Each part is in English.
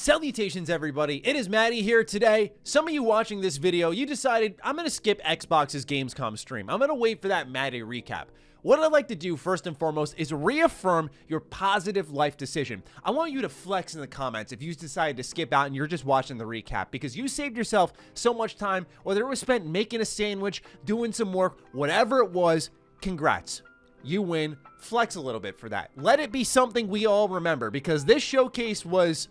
Salutations everybody, it is Maddie here today. Some of you watching this video, you decided I'm going to skip Xbox's Gamescom stream. I'm going to wait for that Maddie recap. What I'd like to do first and foremost is reaffirm your positive life decision. I want you to flex in the comments if you decided to skip out and you're just watching the recap, because you saved yourself so much time, whether it was spent making a sandwich, doing some work, whatever it was. Congrats. You win. Flex a little bit for that. Let it be something we all remember, because this showcase was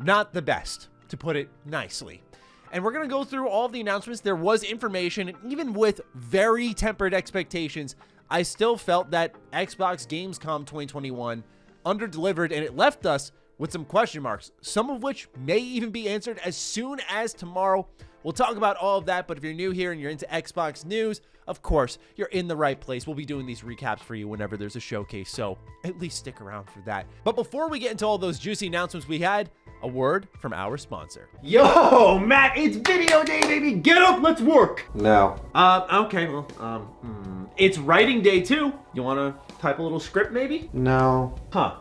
not the best, to put it nicely. And we're going to go through all of the announcements. There was information, and even with very tempered expectations, I still felt that Xbox Gamescom 2021 under-delivered, and it left us with some question marks, some of which may even be answered as soon as tomorrow. We'll talk about all of that, but if you're new here and you're into Xbox news, of course, you're in the right place. We'll be doing these recaps for you whenever there's a showcase, so at least stick around for that. But before we get into all those juicy announcements we had, a word from our sponsor. Yo, Matt, it's video day, baby. Get up, let's work. No. Okay, well, it's writing day too. You want to type a little script maybe? No. Huh.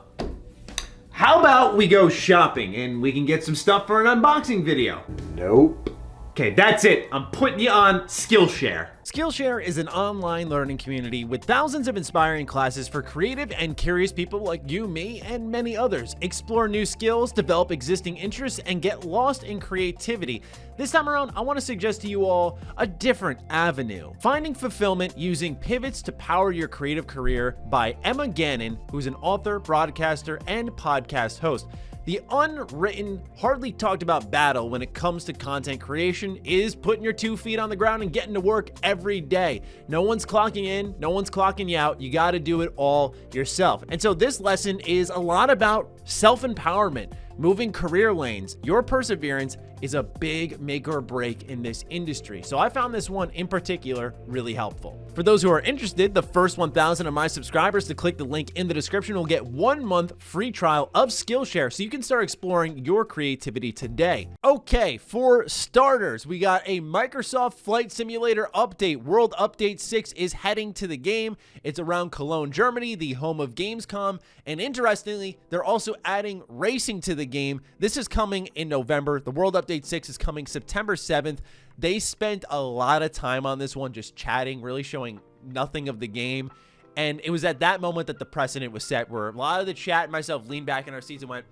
How about we go shopping and we can get some stuff for an unboxing video? Nope. Okay, that's it. I'm putting you on Skillshare. Skillshare is an online learning community with thousands of inspiring classes for creative and curious people like you, me, and many others. Explore new skills, develop existing interests, and get lost in creativity. This time around, I want to suggest to you all a different avenue. Finding fulfillment using pivots to power your creative career by Emma Gannon, who's an author, broadcaster, and podcast host. The unwritten, hardly talked about battle when it comes to content creation is putting your 2 feet on the ground and getting to work every day. No one's clocking in, no one's clocking you out. You got to do it all yourself. And so this lesson is a lot about self-empowerment, moving career lanes. Your perseverance is a big make or break in this industry. So I found this one in particular really helpful. For those who are interested, the first 1,000 of my subscribers to click the link in the description will get 1 month free trial of Skillshare, so you can start exploring your creativity today. Okay, for starters, we got a Microsoft Flight Simulator update. World Update 6 is heading to the game. It's around Cologne, Germany, the home of Gamescom, and interestingly, they're also adding racing to the game. This is coming in November. The World Update 6 is coming September 7th. They spent a lot of time on this one just chatting, really showing nothing of the game. And it was at that moment that the precedent was set, where a lot of the chat and myself leaned back in our seats and went,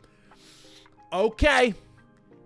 okay,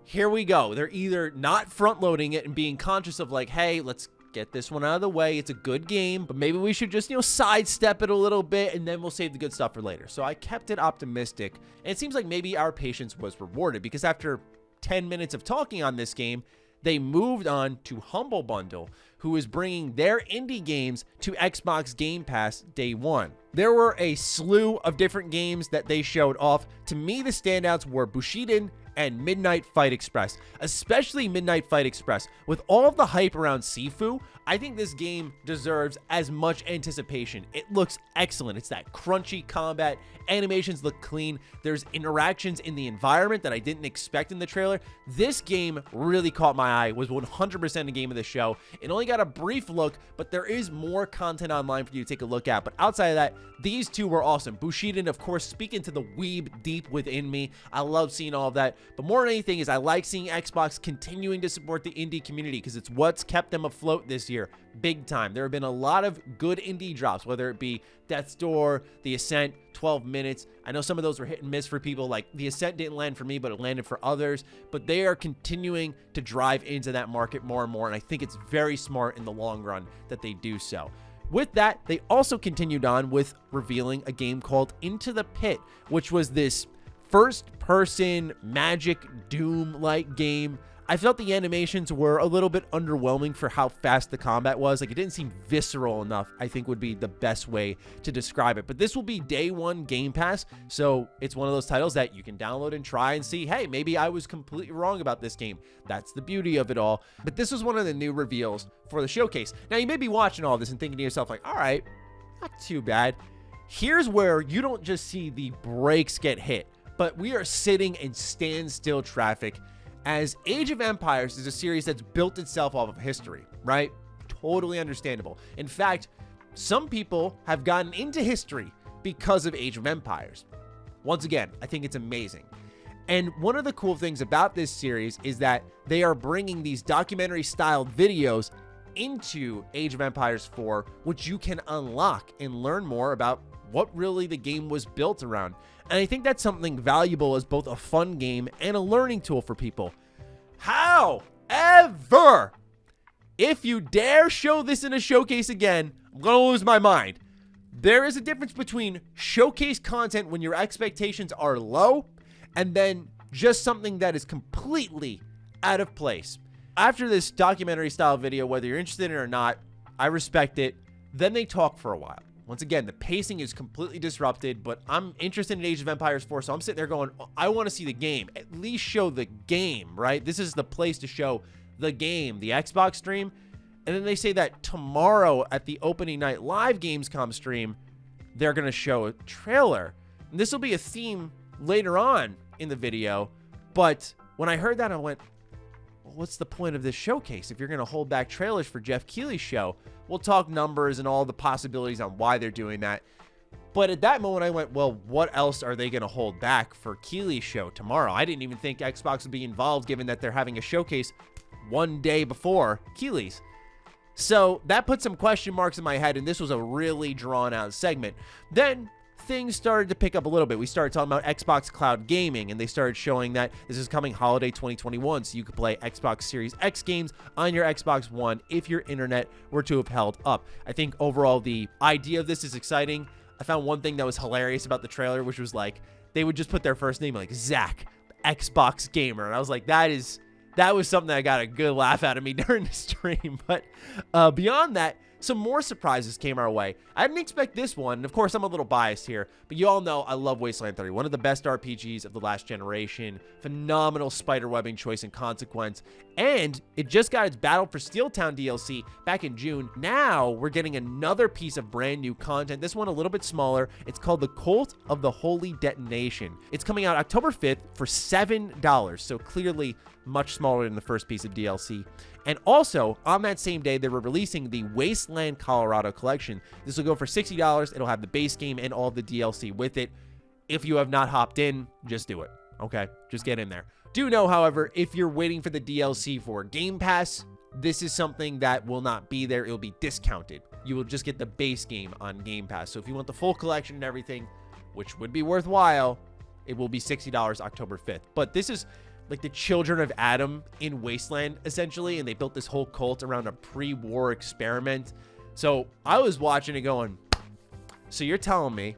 here we go. They're either not front loading it and being conscious of like, hey, let's get this one out of the way. It's a good game, but maybe we should just, sidestep it a little bit and then we'll save the good stuff for later. So I kept it optimistic, and it seems like maybe our patience was rewarded, because after 10 minutes of talking on this game, they moved on to Humble Bundle, who is bringing their indie games to Xbox Game Pass day one. There were a slew of different games that they showed off. To me, the standouts were Bushiden and Midnight Fight Express, especially Midnight Fight Express. With all of the hype around Sifu, I think this game deserves as much anticipation. It looks excellent. It's that crunchy combat. Animations look clean. There's interactions in the environment that I didn't expect in the trailer. This game really caught my eye. It was 100% a game of the show. It only got a brief look, but there is more content online for you to take a look at. But outside of that, these two were awesome. Bushiden, of course, speaking to the weeb deep within me. I love seeing all of that. But more than anything is I like seeing Xbox continuing to support the indie community, because it's what's kept them afloat this year. Big time. There have been a lot of good indie drops, whether it be Death's Door, The Ascent, 12 Minutes. I know some of those were hit and miss for people. Like The Ascent didn't land for me, but it landed for others. But they are continuing to drive into that market more and more, and I think it's very smart in the long run that they do so. With that, they also continued on with revealing a game called Into the Pit, which was this first-person Magic Doom-like game. I felt the animations were a little bit underwhelming for how fast the combat was. Like, it didn't seem visceral enough, I think would be the best way to describe it. But this will be day one Game Pass, so it's one of those titles that you can download and try and see, hey, maybe I was completely wrong about this game. That's the beauty of it all. But this was one of the new reveals for the showcase. Now, you may be watching all this and thinking to yourself, like, all right, not too bad. Here's where you don't just see the brakes get hit, but we are sitting in standstill traffic, as Age of Empires is a series that's built itself off of history, right? Totally understandable. In fact, some people have gotten into history because of Age of Empires. Once again, I think it's amazing. And one of the cool things about this series is that they are bringing these documentary-styled videos into Age of Empires 4, which you can unlock and learn more about what really the game was built around. And I think that's something valuable as both a fun game and a learning tool for people. However, if you dare show this in a showcase again, I'm going to lose my mind. There is a difference between showcase content when your expectations are low and then just something that is completely out of place. After this documentary style video, whether you're interested in it or not, I respect it. Then they talk for a while. Once again, the pacing is completely disrupted, but I'm interested in Age of Empires 4, so I'm sitting there going, I want to see the game. At least show the game, right? This is the place to show the game, the Xbox stream. And then they say that tomorrow at the opening night live Gamescom stream, they're going to show a trailer. And this will be a theme later on in the video. But when I heard that, I went, well, what's the point of this showcase if you're going to hold back trailers for Jeff Keighley's show? We'll talk numbers and all the possibilities on why they're doing that. But at that moment, I went, well, what else are they going to hold back for Keighley's show tomorrow? I didn't even think Xbox would be involved, given that they're having a showcase one day before Keighley's. So that put some question marks in my head, and this was a really drawn-out segment. Then things started to pick up a little bit. We started talking about Xbox Cloud Gaming, and they started showing that this is coming holiday 2021, so you could play Xbox Series X games on your Xbox One if your internet were to have held up. I think overall the idea of this is exciting. I found one thing that was hilarious about the trailer, which was like they would just put their first name like Zach, Xbox Gamer, and I was like, that was something that got a good laugh out of me during the stream. But beyond that, some more surprises came our way. I didn't expect this one, and of course I'm a little biased here, but you all know I love Wasteland 3, one of the best RPGs of the last generation, phenomenal spiderwebbing choice and consequence, and it just got its Battle for Steeltown DLC back in June. Now we're getting another piece of brand new content, this one a little bit smaller. It's called The Cult of the Holy Detonation. It's coming out October 5th for $7, so clearly much smaller than the first piece of DLC. And also, on that same day, they were releasing the Wasteland Colorado collection. This will go for $60. It'll have the base game and all the DLC with it. If you have not hopped in, just do it. Okay, just get in there. Do know, however, if you're waiting for the DLC for Game Pass, this is something that will not be there. It'll be discounted. You will just get the base game on Game Pass. So if you want the full collection and everything, which would be worthwhile, it will be $60 October 5th. But this is like the children of Adam in Wasteland, essentially, and they built this whole cult around a pre-war experiment. So I was watching it going, so you're telling me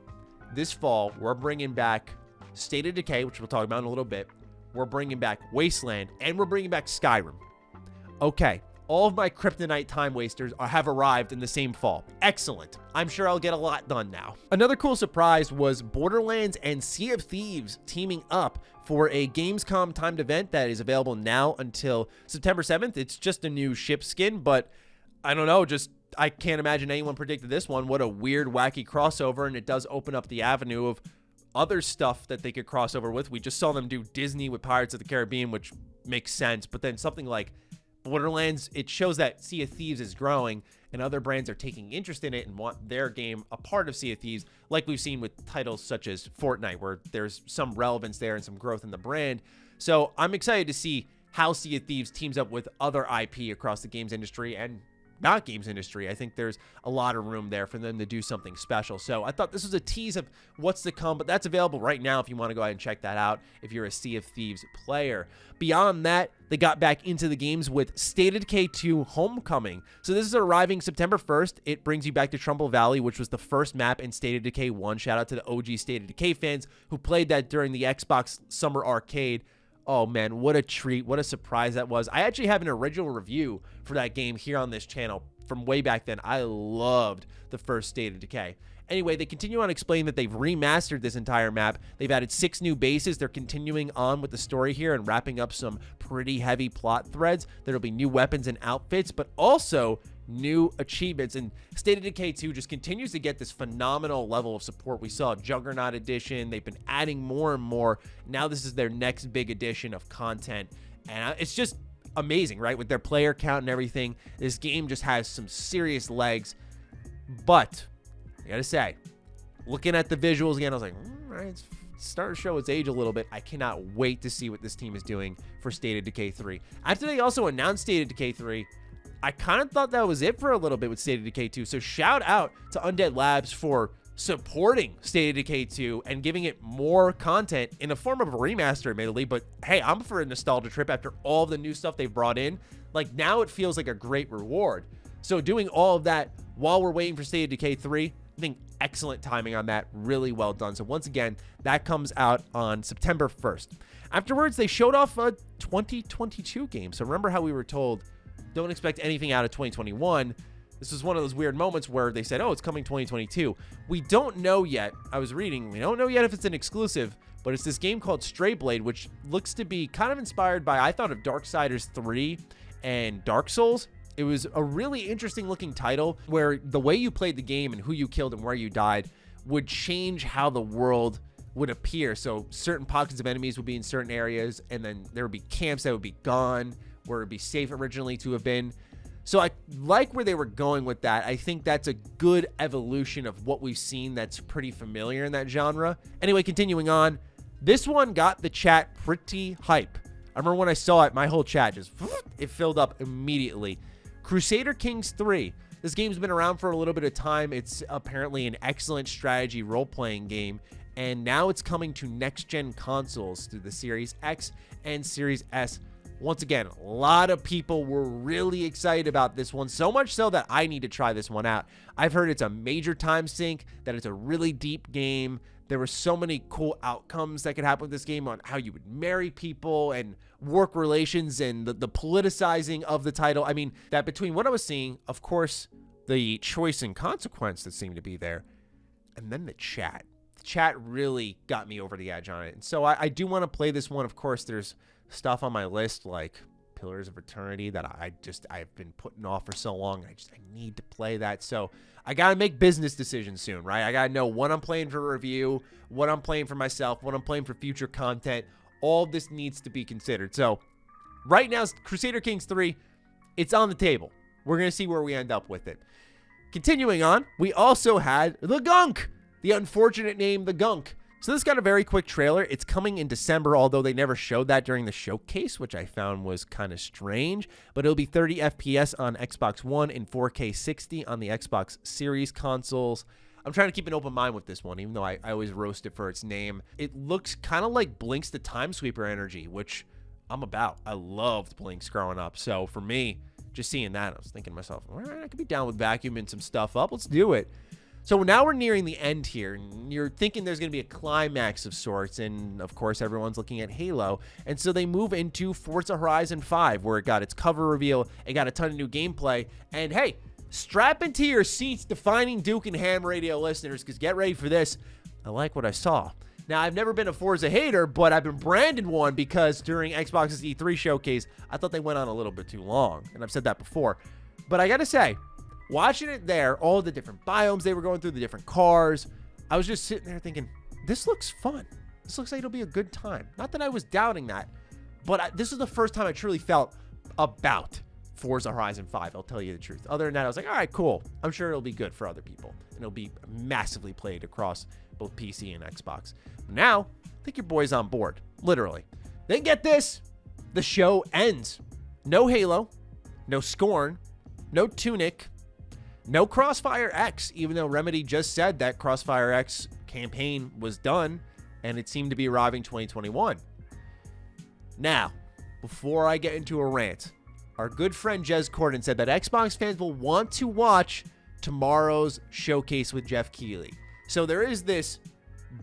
this fall we're bringing back State of Decay, which we'll talk about in a little bit, we're bringing back Wasteland, and we're bringing back Skyrim. Okay, all of my Kryptonite time wasters have arrived in the same fall. Excellent. I'm sure I'll get a lot done now. Another cool surprise was Borderlands and Sea of Thieves teaming up for a Gamescom timed event that is available now until September 7th. It's just a new ship skin, but I don't know, I can't imagine anyone predicted this one. What a weird, wacky crossover, and it does open up the avenue of other stuff that they could cross over with. We just saw them do Disney with Pirates of the Caribbean, which makes sense, but then something like Borderlands, it shows that Sea of Thieves is growing and other brands are taking interest in it and want their game a part of Sea of Thieves, like we've seen with titles such as Fortnite, where there's some relevance there and some growth in the brand. So I'm excited to see how Sea of Thieves teams up with other IP across the games industry and not games industry. I think there's a lot of room there for them to do something special. So I thought this was a tease of what's to come, but that's available right now if you want to go ahead and check that out if you're a Sea of Thieves player. Beyond that, they got back into the games with State of Decay 2 Homecoming. So this is arriving September 1st. It brings you back to Trumbull Valley, which was the first map in State of Decay 1. Shout out to the OG State of Decay fans who played that during the Xbox Summer Arcade. Oh man, what a treat, what a surprise that was. I actually have an original review for that game here on this channel from way back then. I loved the first State of Decay. Anyway, they continue on explaining that they've remastered this entire map. They've added 6 new bases. They're continuing on with the story here and wrapping up some pretty heavy plot threads. There'll be new weapons and outfits, but also new achievements. And State of Decay 2 just continues to get this phenomenal level of support. We saw Juggernaut Edition. They've been adding more and more. Now this is their next big edition of content. And it's just amazing, right? With their player count and everything, this game just has some serious legs. But I gotta say, looking at the visuals again, I was like, all right, it's starting to show its age a little bit. I cannot wait to see what this team is doing for State of Decay 3. After they also announced State of Decay 3, I kind of thought that was it for a little bit with State of Decay 2. So shout out to Undead Labs for supporting State of Decay 2 and giving it more content in the form of a remaster, admittedly. But hey, I'm for a nostalgia trip after all the new stuff they've brought in. Like, now it feels like a great reward. So doing all of that while we're waiting for State of Decay 3, I think excellent timing on that. Really well done. So once again, that comes out on September 1st. Afterwards, they showed off a 2022 game. So remember how we were told, don't expect anything out of 2021. This was one of those weird moments where they said, oh, it's coming 2022. We don't know yet. I was reading, we don't know yet if it's an exclusive, but it's this game called Stray Blade, which looks to be kind of inspired by, I thought of Darksiders 3 and Dark Souls. It was a really interesting looking title where the way you played the game and who you killed and where you died would change how the world would appear. So certain pockets of enemies would be in certain areas, and then there would be camps that would be gone where it would be safe originally to have been. So I like where they were going with that. I think that's a good evolution of what we've seen that's pretty familiar in that genre. Anyway, continuing on, this one got the chat pretty hype. I remember when I saw it, my whole chat just, it filled up immediately. Crusader Kings 3. This game's been around for a little bit of time. It's apparently an excellent strategy role-playing game, and now it's coming to next-gen consoles through the Series X and Series S. Once again, a lot of people were really excited about this one, so much so that I need to try this one out. I've heard it's a major time sink, that it's a really deep game. There were so many cool outcomes that could happen with this game on how you would marry people and work relations and the politicizing of the title. I mean, that between what I was seeing, of course, the choice and consequence that seemed to be there, and then the chat. The chat really got me over the edge on it. And so I do want to play this one. Of course, there's stuff on my list like Pillars of Eternity that I've been putting off for so long. I need to play that. So I got to make business decisions soon, right? I got to know what I'm playing for review, what I'm playing for myself, what I'm playing for future content. All this needs to be considered. So right now, Crusader Kings 3, it's on the table. We're going to see where we end up with it. Continuing on, we also had The Gunk, the unfortunate name, The Gunk. So this got a very quick trailer. It's coming in December, although they never showed that during the showcase, which I found was kind of strange. But it'll be 30 FPS on Xbox One and 4K 60 on the Xbox Series consoles. I'm trying to keep an open mind with this one, even though I always roast it for its name. It looks kind of like Blink's the Time Sweeper energy, which I'm about. I loved Blink's growing up. So for me, just seeing that, I was thinking to myself, all right, I could be down with vacuuming some stuff up. Let's do it. So now we're nearing the end here, and you're thinking there's going to be a climax of sorts, and of course everyone's looking at Halo, and so they move into Forza Horizon 5, where it got its cover reveal, it got a ton of new gameplay, and hey, strap into your seats, defining Duke and Ham Radio listeners, because get ready for this. I like what I saw. Now, I've never been a Forza hater, but I've been branded one because during Xbox's E3 showcase, I thought they went on a little bit too long, and I've said that before, but I gotta say, watching it there, all the different biomes they were going through, the different cars, I was just sitting there thinking, this looks fun. This looks like it'll be a good time. Not that I was doubting that, but this is the first time I truly felt about Forza Horizon 5, I'll tell you the truth. Other than that, I was like, all right, cool. I'm sure it'll be good for other people, and it'll be massively played across both PC and Xbox. But now, I think your boy's on board, literally. Then get this, the show ends. No Halo, no Scorn, no Tunic, no Crossfire X, even though Remedy just said that Crossfire X campaign was done and it seemed to be arriving 2021. Now, before I get into a rant, our good friend Jez Corden said that Xbox fans will want to watch tomorrow's showcase with Jeff Keighley. So there is this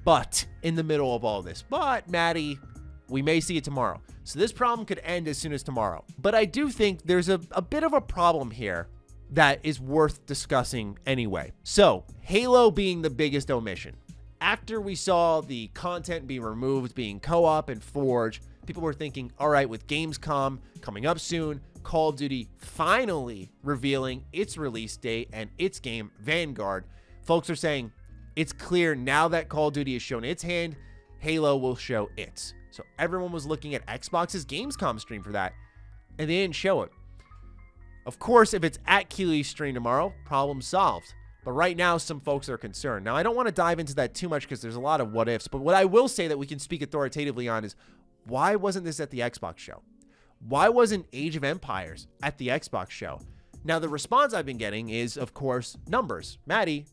but in the middle of all this. But, Maddie, we may see it tomorrow. So this problem could end as soon as tomorrow. But I do think there's a bit of a problem here that is worth discussing anyway. So, Halo being the biggest omission. After we saw the content being removed, being co-op and Forge, people were thinking, all right, with Gamescom coming up soon, Call of Duty finally revealing its release date and its game, Vanguard, folks are saying, it's clear now that Call of Duty has shown its hand, Halo will show its. So everyone was looking at Xbox's Gamescom stream for that, and they didn't show it. Of course, if it's at Keighley's stream tomorrow, problem solved. But right now, some folks are concerned. Now, I don't want to dive into that too much because there's a lot of what ifs. But what I will say that we can speak authoritatively on is, why wasn't this at the Xbox show? Why wasn't Age of Empires at the Xbox show? Now, the response I've been getting is, of course, numbers. Maddie,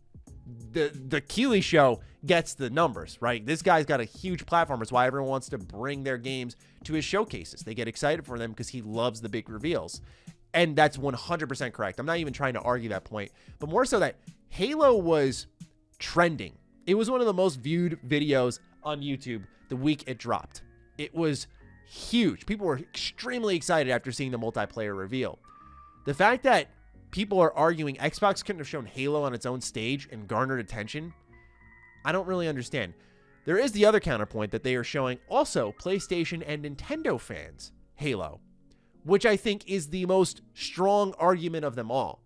the Keighley show gets the numbers, right? This guy's got a huge platform. It's why everyone wants to bring their games to his showcases. They get excited for them because he loves the big reveals. And that's 100% correct. I'm not even trying to argue that point, but more so that Halo was trending. It was one of the most viewed videos on YouTube the week it dropped. It was huge. People were extremely excited after seeing the multiplayer reveal. The fact that people are arguing Xbox couldn't have shown Halo on its own stage and garnered attention, I don't really understand. There is the other counterpoint that they are showing also PlayStation and Nintendo fans Halo, which I think is the most strong argument of them all.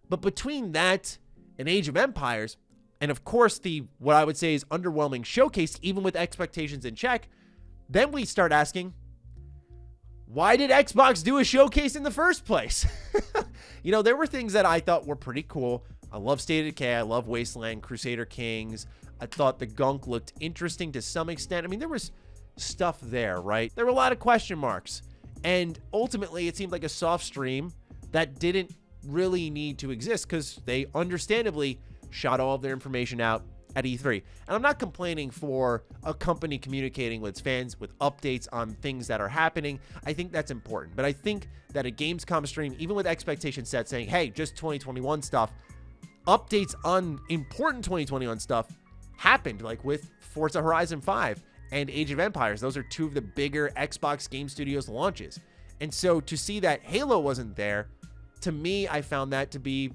But between that and Age of Empires, and of course the what I would say is underwhelming showcase, even with expectations in check, then we start asking, why did Xbox do a showcase in the first place? You know, there were things that I thought were pretty cool. I love State of Decay. I love Wasteland, Crusader Kings. I thought the gunk looked interesting to some extent. I mean, there was stuff there, right? There were a lot of question marks. And ultimately, it seemed like a soft stream that didn't really need to exist because they understandably shot all of their information out at E3. And I'm not complaining for a company communicating with its fans with updates on things that are happening. I think that's important. But I think that a Gamescom stream, even with expectations set saying, hey, just 2021 stuff, updates on important 2021 stuff happened, like with Forza Horizon 5 and Age of Empires. Those are two of the bigger Xbox Game Studios launches. And so to see that Halo wasn't there, to me, I found that to be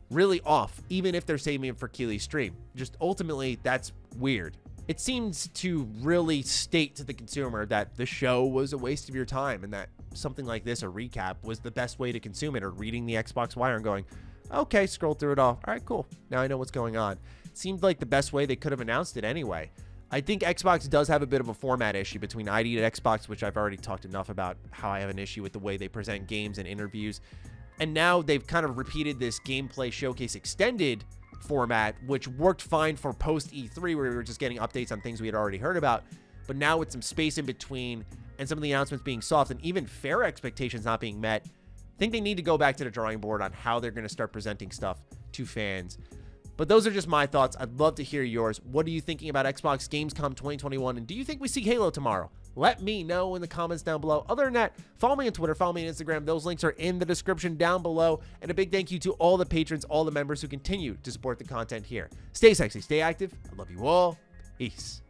really off, even if they're saving it for Keighley's stream. Just ultimately, that's weird. It seems to really state to the consumer that the show was a waste of your time and that something like this, a recap, was the best way to consume it, or reading the Xbox Wire and going, okay, scroll through it all. All right, cool. Now I know what's going on. It seemed like the best way they could have announced it anyway. I think Xbox does have a bit of a format issue between ID and Xbox, which I've already talked enough about how I have an issue with the way they present games and interviews. And now they've kind of repeated this gameplay showcase extended format, which worked fine for post E3, where we were just getting updates on things we had already heard about. But now with some space in between and some of the announcements being soft and even fair expectations not being met, I think they need to go back to the drawing board on how they're going to start presenting stuff to fans. But those are just my thoughts. I'd love to hear yours. What are you thinking about Xbox Gamescom 2021? And do you think we see Halo tomorrow? Let me know in the comments down below. Other than that, follow me on Twitter, follow me on Instagram. Those links are in the description down below. And a big thank you to all the patrons, all the members who continue to support the content here. Stay sexy, stay active. I love you all. Peace.